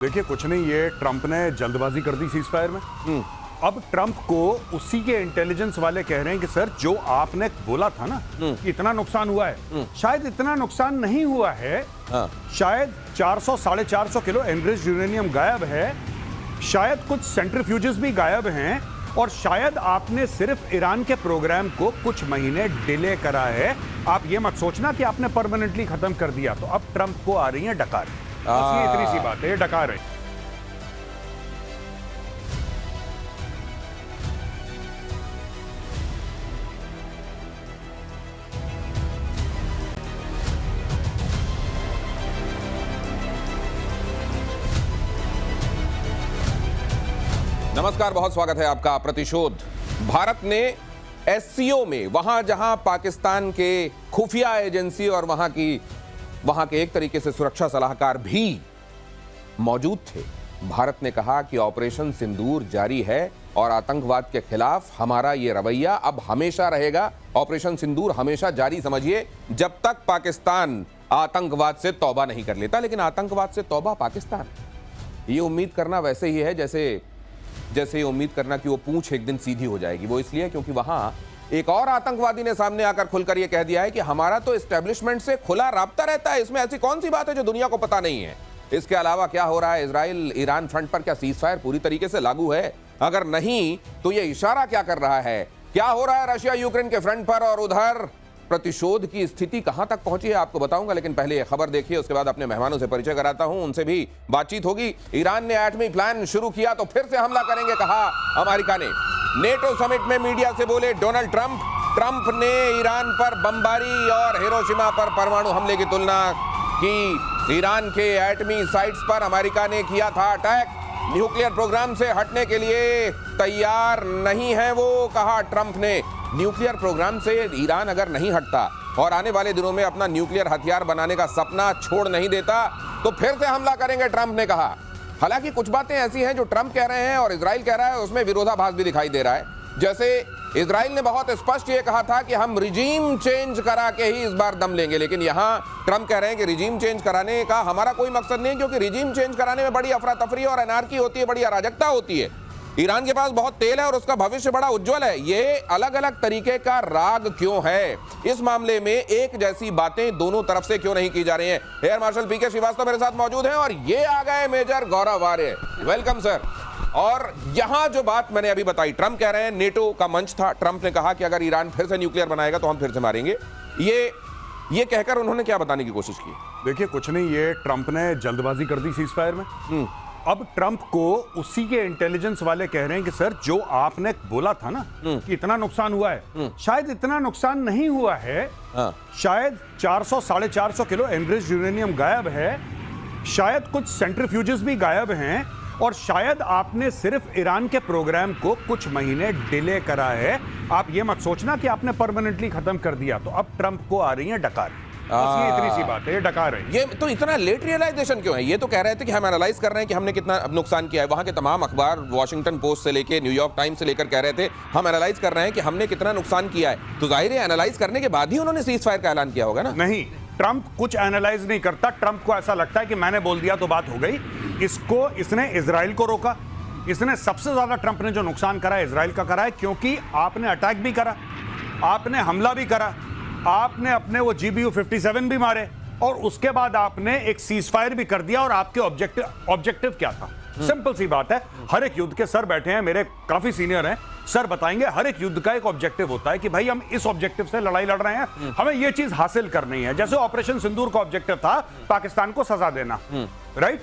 देखिए कुछ नहीं, ये ट्रंप ने जल्दबाजी कर दी सीजफायर में। अब ट्रंप को उसी के इंटेलिजेंस वाले कह रहे हैं कि सर जो आपने बोला था ना कि इतना नुकसान हुआ है, शायद इतना नुकसान नहीं हुआ है। शायद 400 450 किलो एनरिच्ड यूरेनियम गायब है, शायद कुछ सेंट्रीफ्यूजेस भी गायब हैं, और शायद आपने सिर्फ ईरान के प्रोग्राम को कुछ महीने डिले करा है। आप ये मत सोचना कि आपने परमानेंटली खत्म कर दिया। तो अब ट्रंप को आ रही है डकार। बस ये इतनी सी बात है, ये डकार है। नमस्कार, बहुत स्वागत है आपका। प्रतिशोध। भारत ने एससीओ में, वहां जहां पाकिस्तान के खुफिया एजेंसी और वहां के एक तरीके से सुरक्षा सलाहकार भी मौजूद थे, भारत ने कहा कि ऑपरेशन सिंदूर जारी है और आतंकवाद के खिलाफ हमारा ये रवैया अब हमेशा रहेगा। ऑपरेशन सिंदूर हमेशा जारी समझिए, जब तक पाकिस्तान आतंकवाद से तौबा नहीं कर लेता। लेकिन आतंकवाद से तौबा पाकिस्तान, ये उम्मीद करना वैसे ही है जैसे ये उम्मीद करना कि वो पूंछ एक दिन सीधी हो जाएगी। वो इसलिए क्योंकि वहां एक और आतंकवादी ने सामने आकर खुलकर ये कह दिया है कि हमारा तो एस्टेब्लिशमेंट से खुला राब्ता रहता है, इसमें ऐसी कौन सी बात है जो दुनिया को पता नहीं है। इसके अलावा क्या हो रहा है इजराइल ईरान फ्रंट पर, क्या सीजफायर पूरी तरीके से लागू है? अगर नहीं तो ये इशारा क्या कर रहा है? क्या हो रहा है रशिया यूक्रेन के फ्रंट पर, और उधर प्रतिशोध की स्थिति कहां तक पहुंची है आपको बताऊंगा। लेकिन पहले ये खबर देखिए, उसके बाद अपने मेहमानों से परिचय कराता हूं, उनसे भी बातचीत होगी। ईरान ने एटमी प्लान शुरू किया तो फिर से हमला करेंगे, कहा अमेरिका ने। नेटो समिट में मीडिया से बोले डोनाल्ड ट्रंप ने ईरान पर बमबारी और हिरोशिमा पर परमाणु हमले की तुलना की। ईरान के एटमी साइट्स पर अमेरिका ने किया था अटैक। न्यूक्लियर प्रोग्राम से हटने के लिए तैयार नहीं है वो, कहा ट्रंप ने। न्यूक्लियर प्रोग्राम से ईरान अगर नहीं हटता और आने वाले दिनों में अपना न्यूक्लियर हथियार बनाने का सपना छोड़ नहीं देता तो फिर से हमला करेंगे, ट्रंप ने कहा। हालांकि कुछ बातें ऐसी हैं जो ट्रंप कह रहे हैं और इजराइल कह रहा है, उसमें विरोधाभास भी दिखाई दे रहा है। जैसे इजराइल ने बहुत स्पष्ट ये कहा था कि हम रिजीम चेंज करा के ही इस बार दम लेंगे, लेकिन यहां ट्रंप कह रहे हैं कि रिजीम चेंज कराने का हमारा कोई मकसद नहीं, क्योंकि रिजीम चेंज कराने में बड़ी अफरा तफरी और अनार्की होती है, बड़ी अराजकता होती है। ईरान के पास बहुत तेल है और उसका भविष्य बड़ा उज्जवल है। ये अलग अलग तरीके का राग क्यों है? इस मामले में एक जैसी बातें दोनों तरफ से क्यों नहीं की जा रही हैं? एयर मार्शल पीके श्रीवास्तव मेरे साथ मौजूद हैं और ये आ गए major Gaurav Arya. Welcome sir. और यहां जो बात मैंने अभी बताई, ट्रंप कह रहे हैं, नेटो का मंच था, ट्रंप ने कहा कि अगर ईरान फिर से न्यूक्लियर बनाएगा तो हम फिर से मारेंगे। ये कहकर उन्होंने क्या बताने की कोशिश की? देखिए कुछ नहीं, ये ट्रंप ने जल्दबाजी कर दी सीजफायर में। अब ट्रंप को उसी के इंटेलिजेंस वाले कह रहे हैं कि सर जो आपने बोला था ना कि इतना नुकसान हुआ है, शायद इतना नुकसान नहीं हुआ है। शायद 400 450 किलो एनरिच्ड यूरेनियम गायब है, शायद कुछ सेंट्रीफ्यूजेस भी गायब हैं, और शायद आपने सिर्फ ईरान के प्रोग्राम को कुछ महीने डिले करा है। आप ये मत सोचना कि आपने परमानेंटली खत्म कर दिया। तो अब ट्रंप को आ रही है डकार। बस ये इतनी सी बात है, ये डकार है। ये तो इतना लेट रियलाइजेशन क्यों है? ये तो कह रहे थे कि हम एनालाइज कर रहे हैं कि हमने कितना नुकसान किया है। वहां के तमाम अखबार, वॉशिंगटन पोस्ट से लेके न्यूयॉर्क टाइम्स से लेकर कह रहे थे हम एनालाइज कर रहे हैं कि हमने कितना नुकसान किया है। तो जाहिर है एनालाइज करने के बाद ही उन्होंने सीज फायर का ऐलान किया होगा ना? नहीं, ट्रंप कुछ एनालाइज नहीं करता। ट्रंप को ऐसा लगता है कि मैंने बोल दिया तो बात हो गई। इसने इजराइल को रोका। इसने सबसे ज्यादा ट्रंप ने जो नुकसान करा है इजराइल का करा है, क्योंकि आपने अटैक भी करा, आपने हमला भी करा, आपने अपने वो GBU 57 भी मारे, और उसके बाद आपने एक सीजफायर भी कर दिया। और आपके ऑब्जेक्टिव क्या था? सिंपल सी बात है। हर एक युद्ध के सर बैठे हैं, मेरे काफी सीनियर हैं, सर बताएंगे हर एक युद्ध का एक ऑब्जेक्टिव होता है कि भाई हम इस ऑब्जेक्टिव से लड़ाई लड़ रहे हैं, हमें ये चीज हासिल करनी है। जैसे ऑपरेशन सिंदूर का ऑब्जेक्टिव था पाकिस्तान को सजा देना, राइट?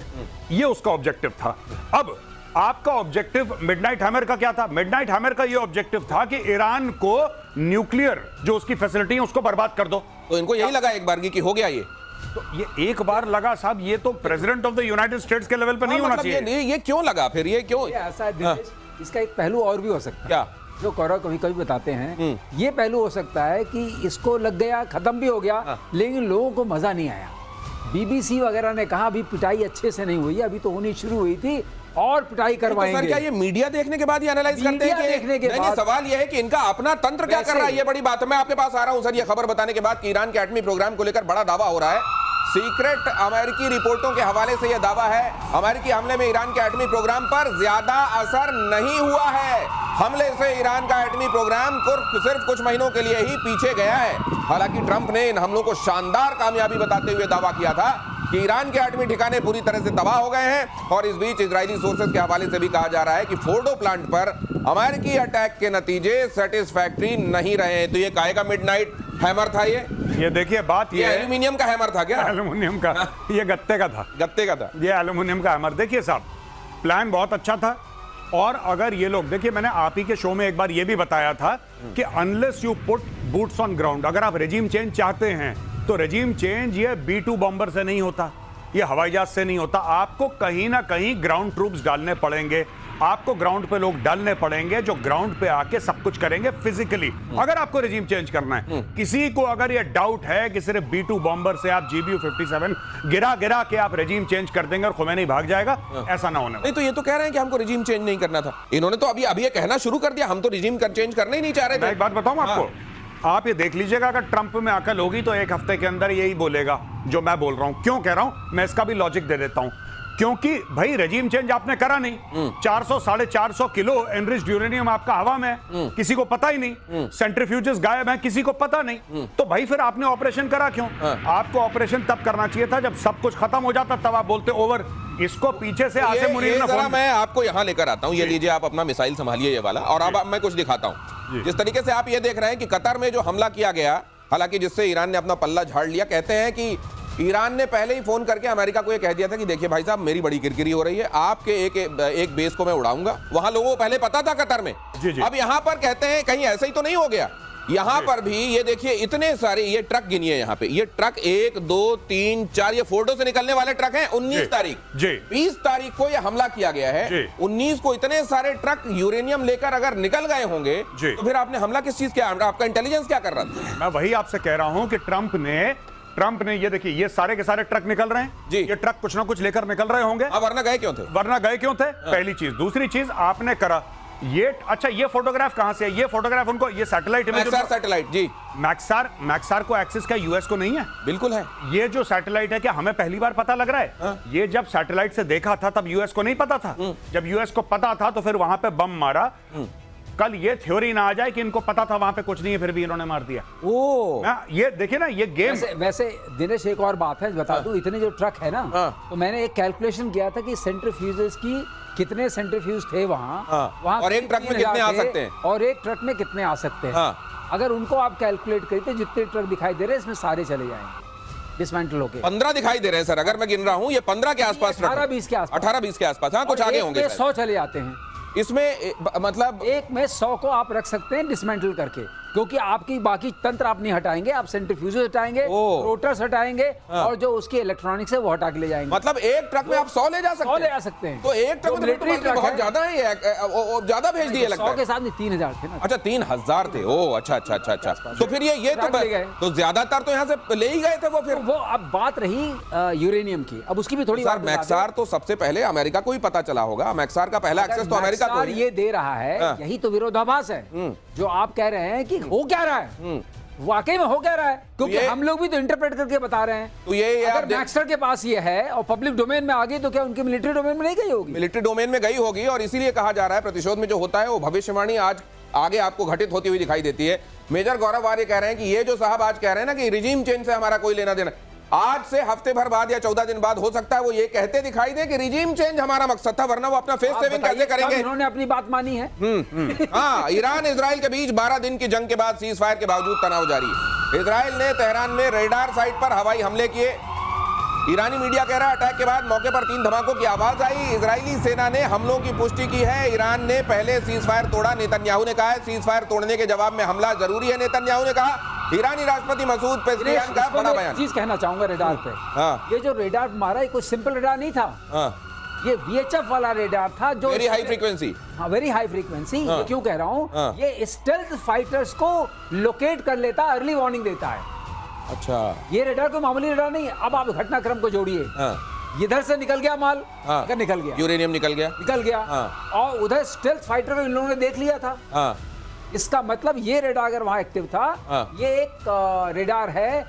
ये उसका ऑब्जेक्टिव था। अब आपका ऑब्जेक्टिव मिडनाइट हैमर का क्या था? मिडनाइट हैमर का ये ऑब्जेक्टिव था कि ईरान को न्यूक्लियर जो उसकी फैसिलिटी है उसको बर्बाद कर दो। तो इनको यही लगा एक बार कि हो गया ये? तो ये एक बार लगा साहब, ये तो president of the United states के लेवल पर नहीं होना चाहिए। ये क्यों लगा फिर? ये क्यों ऐसा है? इसका एक पहलू और भी हो सकता है, क्या जो कौरव कभी कभी बताते हैं। ये पहलू हो सकता है कि इसको लग गया, खत्म भी हो गया, लेकिन लोगों को मजा नहीं आया। BBC वगैरह ने कहा अभी पिटाई अच्छे से नहीं हुई, अभी तो होनी शुरू हुई थी और पिटाई करवाएंगे। तो सर क्या ये मीडिया देखने के बाद ये एनालाइज करते हैं कि देखने के नहीं, सवाल ये है कि इनका अपना तंत्र क्या कर रहा है? ये बड़ी बात है। मैं आपके पास आ रहा हूं सर ये खबर बताने के बाद कि ईरान के एटमी प्रोग्राम को लेकर बड़ा दावा हो रहा है। सीक्रेट अमेरिकी रिपोर्टों के हवाले से यह दावा है, अमेरिकी हमले में ईरान के एटमी प्रोग्राम पर ज्यादा असर नहीं हुआ है। हमले से ईरान का एटमी प्रोग्राम सिर्फ कुछ महीनों के लिए ही पीछे गया है। हालांकि ट्रंप ने इन हमलों को शानदार कामयाबी बताते हुए दावा किया था कि ईरान के एटमी ठिकाने पूरी तरह से तबाह हो गए हैं। और इस बीच इजरायली सोर्सेज के हवाले से भी कहा जा रहा है कि फोर्डो प्लांट पर अमेरिकी अटैक के नतीजे सेटिस्फैक्टरी नहीं रहे हैं। तो ये काहे का मिडनाइट हैमर था? ये देखिए बात ये एल्यूमिनियम का हैमर था क्या? एल्यूमिनियम का, ये गत्ते का था। गत्ते का था ये एल्यूमिनियम का हैमर। देखिए साहब, प्लान बहुत अच्छा था। और अगर ये लोग, देखिए मैंने आप ही के शो में एक बार ये भी बताया था कि unless you put boots on ground, अगर आप रेजिम चेंज चाहते हैं तो रेजिम चेंज ये B-2 बॉम्बर से नहीं होता, ये हवाई जहाज से नहीं होता। आपको कहीं ना कहीं ग्राउंड ट्रूप्स डालने पड़ेंगे, आपको ग्राउंड पे लोग डालने पड़ेंगे जो ग्राउंड पे आके सब कुछ करेंगे फिजिकली, अगर आपको रेजिम चेंज करना है। किसी को अगर ये डाउट है कि सिर्फ B-2 बॉम्बर से आप GBU-57 गिरा के आप रेजिम चेंज कर देंगे और खुमैनी भाग जाएगा, ऐसा ना होने। नहीं तो ये तो कह रहे हैं कि हमको रिजीम चेंज नहीं करना था। इन्होंने तो अभी ये कहना शुरू कर दिया हम तो रिजीम चेंज करना ही नहीं चाह रहे थे। मैं एक बात बताऊं आपको, आप ये देख लीजिएगा, अगर ट्रंप में अकल होगी तो एक हफ्ते के अंदर यही बोलेगा जो मैं बोल रहा हूं। क्यों कह रहा हूं, मैं इसका भी लॉजिक दे देता हूं। क्योंकि भाई रेजिम चेंज आपने करा नहीं, 400-450 किलो एनरिच्ड यूरेनियम आपका हवा में है, किसी को पता ही नहीं, सेंट्रीफ्यूजेस गायब हैं, किसी को पता नहीं, तो भाई फिर आपने ऑपरेशन करा क्यों? आपको ऑपरेशन तब करना चाहिए था जब सब कुछ खत्म हो जाता, तब आप बोलते ओवर। इसको पीछे से आसिम मुनीर ने फोन, मैं आपको यहां लेकर आता हूं। ये लीजिए आप अपना मिसाइल संभालिए ये वाला, और अब मैं कुछ दिखाता हूं। जिस तरीके से आप ये देख रहे हैं कि कतर में जो हमला किया गया, हालांकि जिससे ईरान ने अपना पल्ला झाड़ लिया, कहते हैं कि ईरान ने पहले ही फोन करके अमेरिका को ये कह दिया था कि देखिए भाई साहब मेरी बड़ी किरकिरी हो रही है, आपके एक बेस को मैं उड़ाऊंगा। वहां लोगों को पहले पता था कतर में। अब यहां पर कहते हैं कहीं ऐसा ही तो नहीं हो गया। यहां पर भी ये देखिए इतने सारे ये ट्रक गिनिए, यहां पे ये ट्रक 1 2 3 4 ये फोर्डो से निकलने वाले ट्रक हैं। 19 तारीख 20 तारीख को ये हमला किया गया है, 19 को इतने सारे ट्रक यूरेनियम लेकर अगर निकल गए होंगे तो फिर आपने हमला किस चीज किया? आपका इंटेलिजेंस क्या कर रहा था? मैं वही आपसे कह रहा हूं कि ट्रंप ने ये देखिए ये सारे के सारे ट्रक निकल रहे हैं जी। ये ट्रक कुछ ना कुछ लेकर निकल रहे होंगे। वरना गए क्यों थे? पहली चीज। दूसरी चीज आपने करा ये, अच्छा ये फोटोग्राफ कहां से है? ये फोटोग्राफ उनको, ये सैटेलाइट इमेज, सैटेलाइट जी, मैक्सार को एक्सेस क्या यूएस को नहीं है? बिल्कुल है। ये जो सैटेलाइट है क्या हमें पहली बार पता लग रहा है? ये जब सैटेलाइट से देखा था तब यूएस को नहीं पता था। जब यूएस को पता था तो फिर वहां पे बम मारा। कल ये थ्योरी ना आ जाए कि इनको पता था वहां पे कुछ नहीं है फिर भी इन्होंने मार दिया। ये देखिए ना, ये गेम। वैसे दिनेश एक और बात है बता दूं, इतने जो ट्रक है ना, तो मैंने एक कैलकुलेशन किया था कि सेंट्रीफ्यूजेस की कितने सेंट्रीफ्यूज थे वहां और एक ट्रक में कितने आ सकते हैं, और एक ट्रक में कितने आ सकते हैं। अगर उनको आप कैलकुलेट करते जितने ट्रक दिखाई दे रहे हैं इसमें सारे चले जाएंगे डिसमेंटल होके। 15 दिखाई दे रहे हैं सर, अगर मैं गिन रहा हूं ये 15 के आसपास, 18-20 के आसपास, 18-20 के आसपास। हाँ कुछ आगे होंगे। 100 चले जाते हैं इसमें, मतलब एक में 100 को आप रख सकते हैं डिसमेंटल करके, क्योंकि आपकी बाकी तंत्र आप नहीं हटाएंगे, आप सेंट्रीफ्यूजेस हटाएंगे, रोटर्स हटाएंगे, और जो उसके इलेक्ट्रॉनिक्स है वो हटा के ले जाएंगे। मतलब एक ट्रक में आप 100 ले जा सकते हैं। तो एक ट्रक में बहुत ज्यादा है, ज्यादा भेज दिए लगता है। 100 के साथ 3000 थे ना। अच्छा 3000 थे। ओ अच्छा। तो फिर ये तो ज्यादातर तो यहाँ से ले ही गए थे वो। फिर वो अब बात रही यूरेनियम की, अब उसकी भी थोड़ी बात। मैक्सार तो सबसे पहले अमेरिका को ही पता चला होगा, मैक्सार का पहला एक्सेस तो अमेरिका को ये दे रहा है। यही तो विरोधाभास है जो आप कह रहे हैं कि हो क्या रहा है, वाकई में हो क्या रहा है, क्योंकि हम लोग भी तो इंटरप्रेट करके बता रहे हैं। तो ये अगर मैक्सर के पास ये है और पब्लिक डोमेन में आ गई तो क्या उनकी मिलिट्री डोमेन में नहीं गई होगी? मिलिट्री डोमेन में गई होगी, और इसीलिए कहा जा रहा है प्रतिशोध में जो होता है वो भविष्यवाणी आज आगे आपको घटित होती हुई दिखाई देती है। मेजर गौरव आर्य कह रहे हैं कि ये जो साहब आज कह रहे हैं ना कि रिजीम चेंज से हमारा कोई लेना देना, आज से हफ्ते भर बाद या 14 दिन बाद हो सकता है वो ये कहते दिखाई दे कि रिजीम चेंज हमारा मकसद था, वरना वो अपना फेस सेविंग कैसे करेंगे? इन्होंने अपनी बात मानी है। हाँ, ईरान इजराइल के बीच 12 दिन की जंग के बाद सीज फायर के बावजूद तनाव जारी है। इजराइल ने तेहरान में रेडार साइट पर हवाई हमले किए। ईरानी मीडिया कह रहा है अटैक के बाद मौके पर 3 धमाकों की आवाज आई। इजरायली सेना ने हमलों की पुष्टि की है। ईरान ने पहले सीज फायर तोड़ा, नेतन्याहू ने कहा है सीज फायर तोड़ने के जवाब में हमला जरूरी है, नेतन्याहू ने कहा। ईरानी राष्ट्रपति मसूद पेज़ेश्कियान का बड़ा बयान। चीज कहना चाहूंगा रेडार पे। ये जो रेडार मारा ये कोई सिंपल रेडार नहीं था, ये VHF वाला रेडार था जो वेरी हाई फ्रीक्वेंसी। हाँ, वेरी हाई फ्रीक्वेंसी। ये क्यों कह रहा हूँ, ये स्टेल्थ फाइटर्स को लोकेट कर लेता, अर्ली वार्निंग देता है। अच्छा, ये रेडार कोई मामूली रेडार नहीं है। अब आप घटनाक्रम को जोड़िए, इधर से निकल गया माल, अगर निकल गया यूरेनियम निकल गया, और उधर स्टेल्थ फाइटर को इन लोगों ने देख लिया था। इसका मतलब ये रेडार अगर वहां एक्टिव था, ये एक रेडार है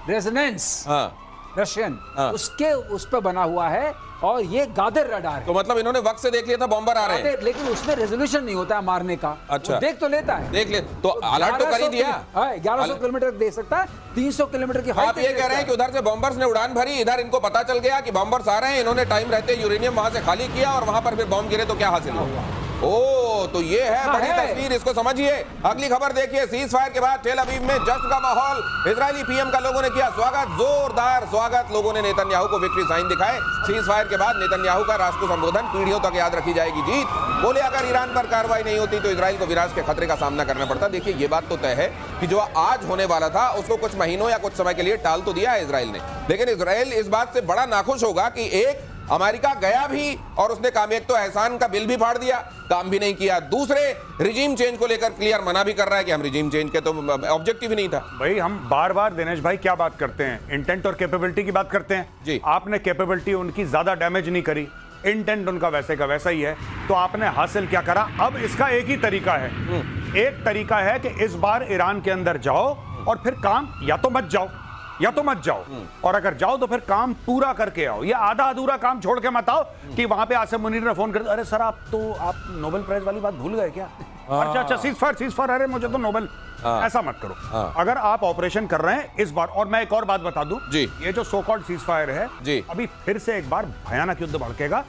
रेजोनेंस हाँ रशियन, हाँ। उसके उस पर बना हुआ है, और ये गादर रडार है। तो मतलब इन्होंने वक्त से देख लिया था बॉम्बर आ रहे हैं। लेकिन उसमें रेजोल्यूशन नहीं होता है मारने का। अच्छा। वो देख तो लेता है, देख ले तो अलर्ट तो कर ही दिया। 1100 किलोमीटर दे सकता है, 300 किलोमीटर की आप हाइट ये कह रहे हैं कि उधर से बॉम्बर्स ने उड़ान भरी, इधर इनको पता चल गया कि बॉम्बर्स आ रहे हैं, इन्होंने टाइम रहते यूरेनियम वहां से खाली किया और वहां पर फिर बॉम्ब गिरे तो क्या हासिल हुआ? ओ तो ये है बड़ी तस्वीर, इसको समझिए। अगली खबर देखिए, सीज फायर के बाद टेल अवीव में जश्न का माहौल। इजरायली पीएम का लोगों ने किया स्वागत, जोरदार स्वागत। लोगों ने नेतन्याहू को विक्ट्री साइन दिखाए। सीज फायर के बाद नेतन्याहू का राष्ट्र को संबोधन, पीढ़ियों तक याद रखी जाएगी जीत। बोले अगर ईरान पर कार्रवाई नहीं होती तो इजराइल को विनाश के खतरे का सामना करना पड़ता। देखिए ये बात तो तय है कि जो आज होने वाला था उसको कुछ महीनों या कुछ समय के लिए टाल तो दिया है इजराइल ने, लेकिन इजराइल इस बात से बड़ा नाखुश होगा कि एक अमेरिका गया भी और उसने काम, एक तो एहसान का बिल भी फाड़ दिया, काम भी नहीं किया, दूसरे रिजीम चेंज को लेकर क्लियर मना भी कर रहा है कि हम रिजीम चेंज के तो ऑब्जेक्टिव ही नहीं था। भाई हम बार बार दिनेश भाई क्या बात करते हैं, इंटेंट और कैपेबिलिटी की बात करते हैं जी। आपने कैपेबिलिटी उनकी ज्यादा डैमेज नहीं करी, इंटेंट उनका वैसे का वैसा ही है, तो आपने हासिल क्या करा? अब इसका एक ही तरीका है, एक तरीका है कि इस बार ईरान के अंदर जाओ और फिर काम या तो मत जाओ या तो मत जाओ, और अगर जाओ तो फिर काम पूरा करके आओ। ये आधा अधूरा काम छोड़ के मत आओ कि वहां पे आसिम मुनीर ने फोन कर दिया, अरे सर आप नोबेल प्राइज वाली बात भूल गए क्या? अच्छा सीज फायर, अरे मुझे तो नोबेल, ऐसा मत करो। अगर आप ऑपरेशन कर रहे हैं इस बार, और मैं एक और बात बता दूं जी, ये जो सो कॉल्ड सीज फायर है जी, अभी फिर से एक बार भयानक युद्ध भड़केगा।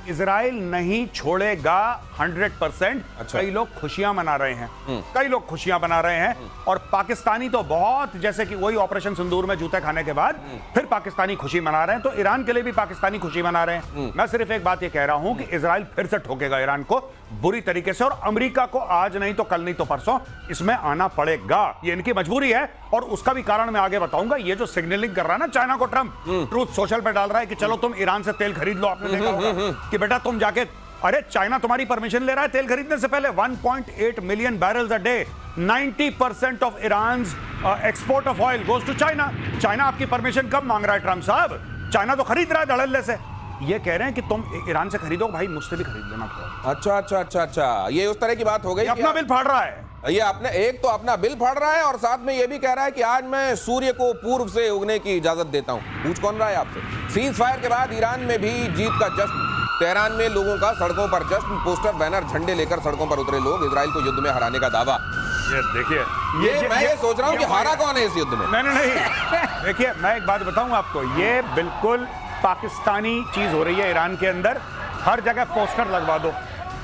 इजराइल नहीं छोड़ेगा 100%। अच्छा। कई लोग खुशियां मना रहे हैं, कई लोग खुशियां मना रहे हैं, और पाकिस्तानी तो बहुत, जैसे कि वही ऑपरेशन सिंदूर में जूते खाने के बाद फिर पाकिस्तानी खुशी मना रहे हैं, तो ईरान के लिए भी पाकिस्तानी खुशी मना रहे हैं। मैं सिर्फ एक बात ये कह रहा हूं कि इजराइल फिर से ठोकेगा ईरान को बुरी तरीके से, और अमेरिका को आज नहीं तो कल नहीं तो परसों इसमें आना पड़ेगा। ये इनकी मजबूरी है, और उसका भी कारण मैं आगे बताऊंगा। ये जो सिग्नलिंग कर रहा है ना चाइना को ट्रंप, ट्रूथ सोशल पे डाल रहा है कि चलो तुम ईरान से तेल खरीद लो, आपने देखा होगा कि बेटा तुम जाके, अरे चाइना तुम्हारी परमिशन ले रहा है तेल खरीदने से पहले। 1.8 million barrels a day, 90% of Iran export of oil goes to China. China आपकी परमिशन कब मांग रहा है ट्रंप साहब? चाइना तो खरीद रहा है धड़ल्ले से। ये कह रहे हैं कि तुम ईरान से खरीदो, भाई मुझसे भी खरीद लेना थोड़ा। अच्छा अच्छा अच्छा अच्छा, ये उस तरह की बात हो गई। अपना बिल फाड़ रहा है ये आपने एक तो अपना बिल फाड़ रहा है और साथ में ये भी कह रहा है कि आज मैं सूर्य को पूर्व से उगने की इजाजत देता हूं। पूछ कौन रहा है आपसे? सीज फायर के बाद ईरान में भी जीत का जश्न, तेहरान में लोगों का सड़कों पर जश्न, पोस्टर बैनर झंडे लेकर सड़कों पर उतरे लोग, इजराइल को युद्ध में हराने का दावा। ये देखिए, मैं ये सोच रहा हूं कि हारा कौन है इस युद्ध में? नहीं देखिए, मैं एक बात बताऊं आपको, ये बिल्कुल पाकिस्तानी चीज हो रही है ईरान के अंदर। हर जगह पोस्टर लगवा दो,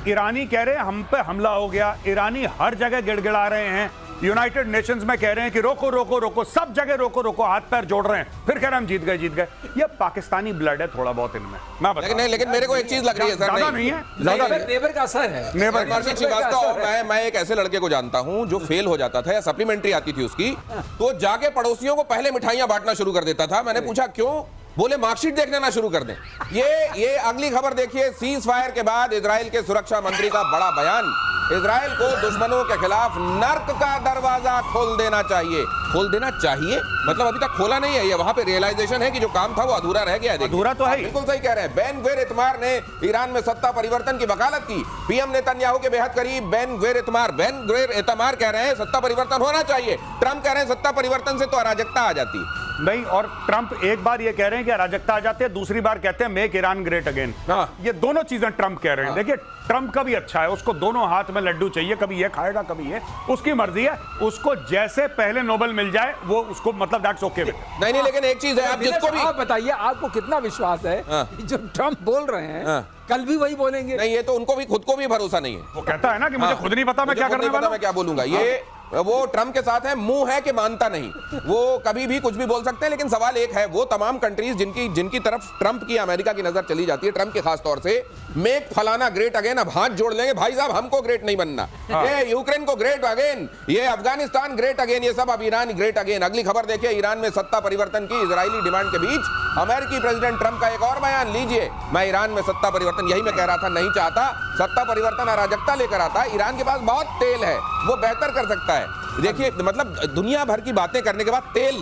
ईरानी कह रहे हैं हम पे हमला हो गया, ईरानी हर जगह गिड़गिड़ा रहे हैं, यूनाइटेड नेशंस में कह रहे हैं कि रोको रोको रोको, सब जगह रोको रोको, हाथ पैर जोड़ रहे हैं, फिर कह रहे हैं हम जीत गए। ये पाकिस्तानी ब्लड है थोड़ा बहुत इनमें, मैं बता। लेकिन मेरे को एक चीज लग रही है सर, ज्यादा नहीं है, ज्यादा नेबर का असर है। नेबर श्रीवास्तव, मैं एक ऐसे लड़के को जानता हूं जो फेल हो जाता था या सप्लीमेंट्री आती थी उसकी, तो जाके पड़ोसियों को पहले मिठाइयां बांटना शुरू कर देता था। मैंने पूछा क्यों? बोले मार्कशीट देखने ना शुरू कर दें। ये अगली खबर देखिए, सीज फायर के बाद इजराइल के सुरक्षा मंत्री का बड़ा बयान। इजराइल को दुश्मनों के खिलाफ नर्क का दरवाजा खोल देना चाहिए। खोल देना चाहिए मतलब अभी तक खोला नहीं है, ये वहां पे रियलाइजेशन है कि जो काम था वो अधूरा रह गया है। अधूरा तो है, बिल्कुल सही कह रहे हैं। बेन ग्विर इतमार ने ईरान में सत्ता परिवर्तन की वकालत की। पीएम नेतन्याहू के बेहद करीब बेन ग्विर इतमार कह रहे हैं सत्ता परिवर्तन होना चाहिए। ट्रंप कह रहे हैं सत्ता परिवर्तन से तो अराजकता आ जाती है। नहीं, और ट्रंप एक बार ये कह रहे हैं कि अराजकता आ जाती है, दूसरी बार कहते हैं मेक ईरान ग्रेट अगेन। ये दोनों चीजें ट्रंप कह रहे हैं। देखिए ट्रंप का भी अच्छा है, उसको दोनों हाथ में लड्डू चाहिए, कभी ये खाएगा कभी ये, उसकी मर्जी है। उसको जैसे पहले नोबेल मिल जाए वो उसको, मतलब दैट्स ओके। नहीं लेकिन एक चीज है, आप जिसको भी आप बताइए, आपको कितना विश्वास है कि जो ट्रंप बोल रहे हैं कल भी वही बोलेंगे? नहीं, ये तो उनको भी खुद को भी भरोसा नहीं है। वो कहता है ना कि मुझे खुद नहीं पता मैं क्या करने वाला हूं, मैं क्या बोलूंगा। ये वो ट्रंप के साथ है, मुंह है कि मानता नहीं, वो कभी भी कुछ भी बोल सकते हैं। लेकिन सवाल एक है, वो तमाम कंट्रीज जिनकी तरफ ट्रंप की, अमेरिका की नजर चली जाती है, ट्रंप के खास तौर से, मेक फलाना ग्रेट अगेन, अब हाथ जोड़ लेंगे भाई साहब, हमको ग्रेट नहीं बनना। ये यूक्रेन को ग्रेट अगेन, ये अफगानिस्तान ग्रेट अगेन, ये सब अब ईरान ग्रेट अगेन। अगली खबर देखिए, ईरान में सत्ता परिवर्तन की इजरायली डिमांड के बीच अमेरिकी प्रेसिडेंट ट्रंप का एक और बयान लीजिए। मैं ईरान में सत्ता परिवर्तन, यही मैं कह रहा था, नहीं चाहता। सत्ता परिवर्तन अराजकता लेकर आता है। ईरान के पास बहुत तेल है, वो बेहतर कर सकता है। देखिए मतलब दुनिया भर की बातें करने के बाद तेल,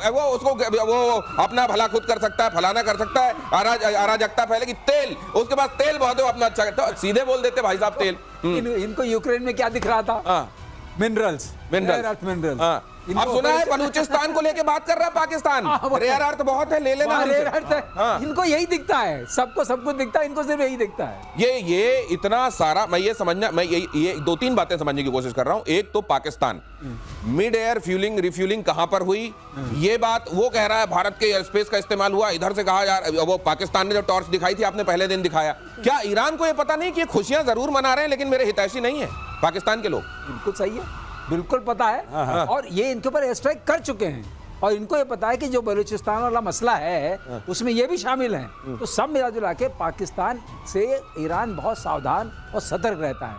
वो उसको वो अपना भला खुद कर सकता है, फलाना कर सकता है, अराजकता फैलेगी, तेल, उसके बाद तेल बहुत है अपना, अच्छा तो सीधे बोल देते भाई साहब तेल। इनको यूक्रेन में क्या दिख रहा था? मिनरल्स। अब सुना है बलूचिस्तान को लेके बात कर रहा है पाकिस्तान। रेयर अर्थ बहुत है, ले लेना हमसे। रेयर अर्थ है। हाँ। इनको यही दिखता है, सबको सब कुछ दिखता है, इनको सिर्फ यही दिखता है। ये इतना सारा, मैं ये समझना, मैं ये दो तीन बातें समझने की कोशिश कर रहा हूं। एक तो Pakistan mid air fuelling refuelling कहां पर हुई, ये बात वो कह रहा है भारत के एयर स्पेस का इस्तेमाल हुआ। इधर से कहा जा रहा है, वो पाकिस्तान ने जो टॉर्च दिखाई थी आपने पहले दिन दिखाया, क्या ईरान को ये पता नहीं कि ये खुशियां जरूर मना रहे हैं लेकिन मेरे हितैषी नहीं है पाकिस्तान के लोग? बिल्कुल सही है, बिल्कुल पता है। और ये इनके ऊपर एयर स्ट्राइक कर चुके हैं और इनको ये पता है कि जो बलूचिस्तान वाला मसला है उसमें ये भी शामिल है। तो सब मिला जुला के पाकिस्तान से ईरान बहुत सावधान और सतर्क रहता है।